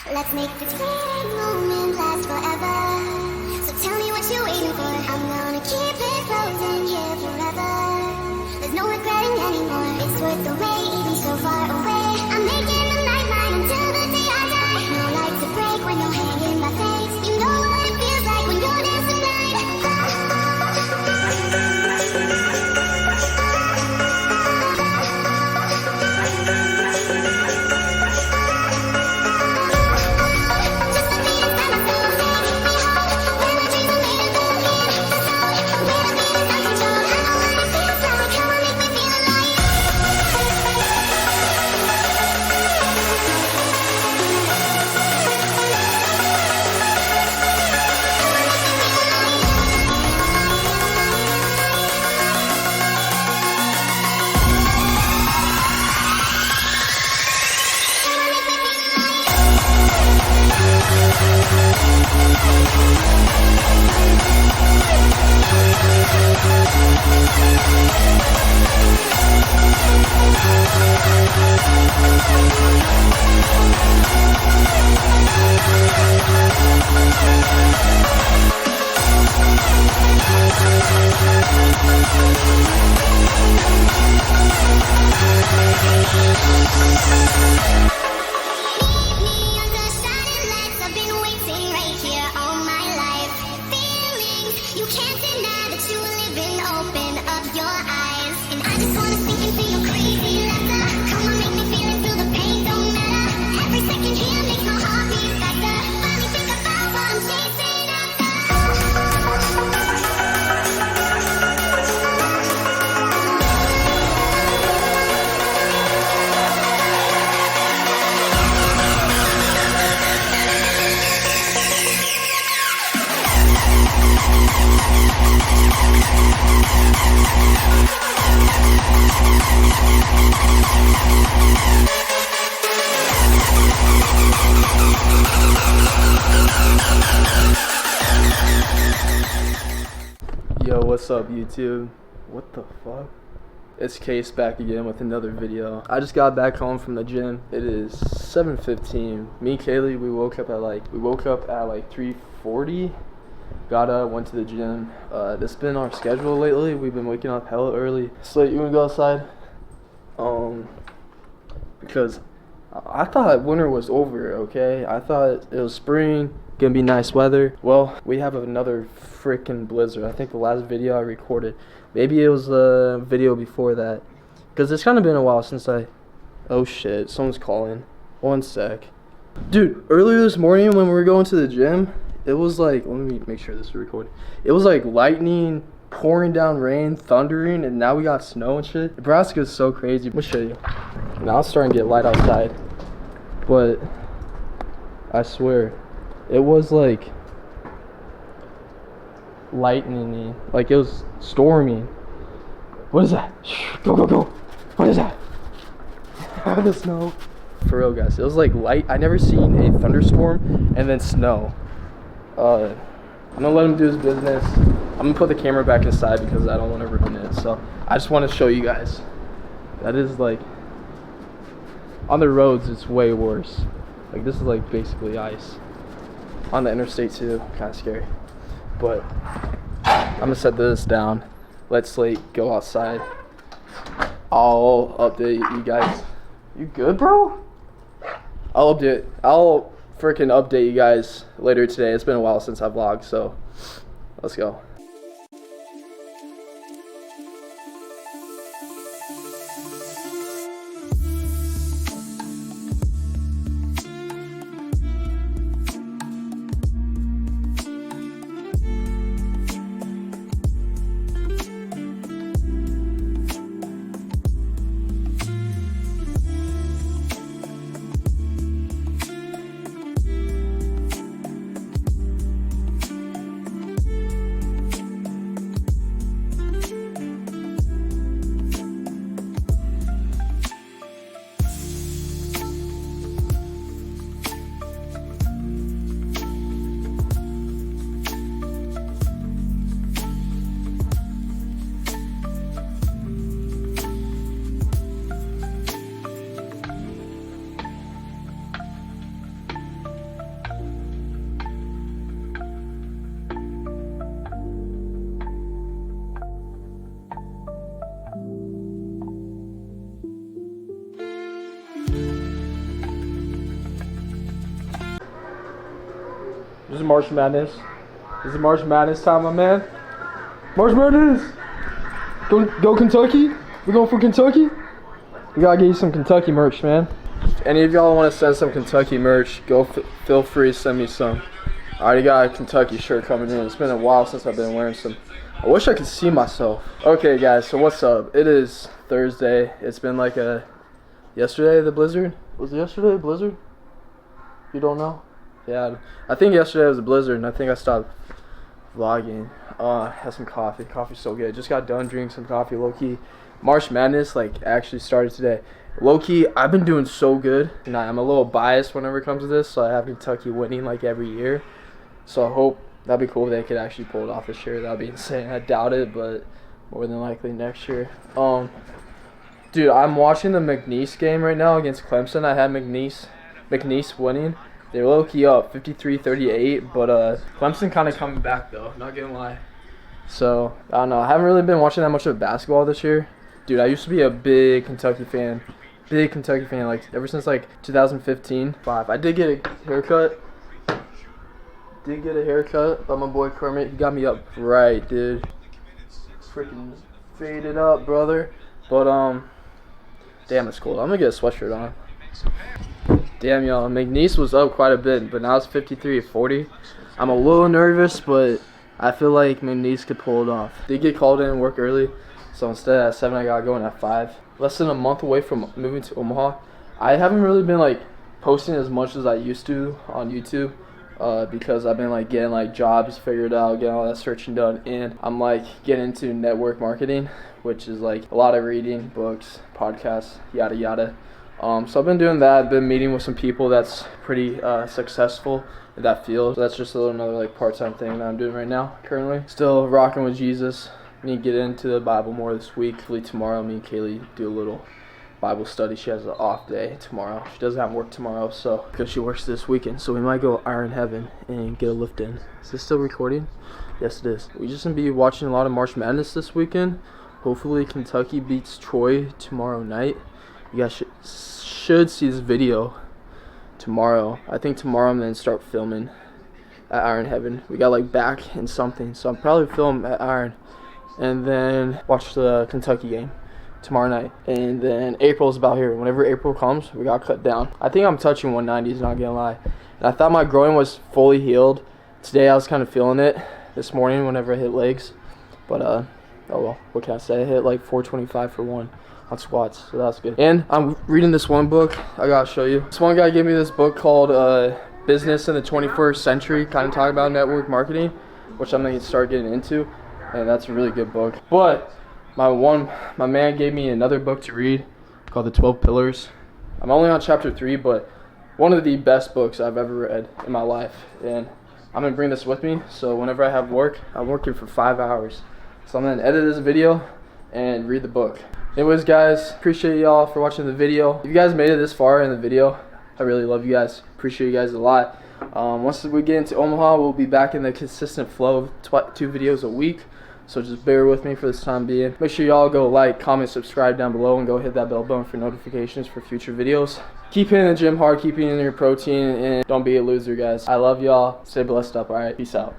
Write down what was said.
Let's make this fleeting moment last forever. So tell me what you're waiting for. I'm gonna keep it frozen here forever. There's no regretting anymore. It's worth the wait, even so far away. I'm making the night mine until the day I die. No light to break when you're hanging my face. You know what it feels like when you're dancing night. Yo, what's up YouTube? What the fuck? It's Case back again with another video. I just got back home from the gym. It is 7:15. Me and Kaylee, we woke up at like 3:40. Got up, went to the gym. This has been our schedule lately. We've been waking up hella early. Slate, you wanna go outside? Because I thought winter was over, okay? I thought it was spring, gonna be nice weather. Well, we have another freaking blizzard. I think the last video I recorded, maybe it was the video before that, because it's kind of been a while since oh shit, someone's calling. One sec. Dude, earlier this morning when we were going to the gym, it was like, let me make sure this is recorded. It was like lightning, pouring down rain, thundering, and now we got snow and shit. Nebraska is so crazy. Let me show you. Now it's starting to get light outside, but I swear, it was like lightning-y, like it was storming. What is that? Shh, go, go, go. What is that? The snow. For real, guys, it was like light. I never seen a thunderstorm and then snow. I'm gonna let him do his business. I'm gonna put the camera back inside because I don't want to ruin it. So I just want to show you guys. That is like, on the roads it's way worse. Like this is like basically ice. On the interstate too, kind of scary. But I'm gonna set this down. Let Slate go outside. I'll update you guys. You good, bro? I'll freaking update you guys later today. It's been a while since I vlogged, so let's go. This is March Madness. This is March Madness time, my man. March Madness! Go Kentucky? We going for Kentucky? We gotta get you some Kentucky merch, man. If any of y'all want to send some Kentucky merch, feel free to send me some. I already got a Kentucky shirt coming in. It's been a while since I've been wearing some. I wish I could see myself. Okay, guys, so what's up? It is Thursday. It's been like yesterday, the blizzard? Was it yesterday, a blizzard? You don't know? Yeah, I think yesterday was a blizzard, and I think I stopped vlogging. Had some coffee. Coffee's so good. Just got done drinking some coffee, low-key. March Madness, like, actually started today. Low-key, I've been doing so good. And I'm a little biased whenever it comes to this, so I have Kentucky winning, like, every year. So I hope that'd be cool if they could actually pull it off this year. That'd be insane. I doubt it, but more than likely next year. Dude, I'm watching the McNeese game right now against Clemson. I had McNeese winning. They're low-key up 53-38, but Clemson kind of coming back, though. Not gonna lie. So, I don't know. I haven't really been watching that much of basketball this year. Dude, I used to be a big Kentucky fan. Like, ever since, like, 2015. I did get a haircut. By my boy Kermit. He got me up right, dude. Freaking faded up, brother. But, damn, it's cold. I'm gonna get a sweatshirt on. Damn, y'all. McNeese was up quite a bit, but now it's 53-40. I'm a little nervous, but I feel like McNeese could pull it off. Did get called in and work early, so instead at 7, I got going at 5. Less than a month away from moving to Omaha. I haven't really been, like, posting as much as I used to on YouTube. Because I've been like getting like jobs figured out, getting all that searching done, and I'm like getting into network marketing, which is like a lot of reading, books, podcasts, yada yada. So I've been doing that, been meeting with some people that's pretty successful in that field. So that's just another like part-time thing that I'm doing right now currently. Still rocking with Jesus. Me get into the Bible more this week. Hopefully tomorrow me and Kaylee do a little Bible study. She has an off day tomorrow. She doesn't have work tomorrow, so because she works this weekend. So we might go Iron Heaven and get a lift in. Is this still recording? Yes, it is. We just gonna be watching a lot of March Madness this weekend. Hopefully Kentucky beats Troy tomorrow night. You guys should see this video tomorrow. I think tomorrow I'm gonna start filming at Iron Heaven. We got like back and something, so I'll probably film at Iron and then watch the Kentucky game tomorrow night. And then April's about here. Whenever April comes, we got cut down. I think I'm touching 190s, not gonna lie. And I thought my groin was fully healed. Today I was kind of feeling it this morning whenever I hit legs. But oh well, what can I say? I hit like 425 for 1 on squats, so that's good. And I'm reading this one book I gotta show you. This one guy gave me this book called Business in the 21st Century, kind of talking about network marketing, which I'm gonna start getting into, and that's a really good book. But my man gave me another book to read called The 12 Pillars. I'm only on chapter 3, but one of the best books I've ever read in my life. And I'm going to bring this with me, so whenever I have work, I'm working for 5 hours. So I'm going to edit this video and read the book. Anyways, guys, appreciate y'all for watching the video. If you guys made it this far in the video, I really love you guys. Appreciate you guys a lot. Once we get into Omaha, we'll be back in the consistent flow of 2 videos a week. So just bear with me for this time being. Make sure y'all go like, comment, subscribe down below, and go hit that bell button for notifications for future videos. Keep hitting the gym hard, keep eating your protein, and don't be a loser, guys. I love y'all. Stay blessed up, alright? Peace out.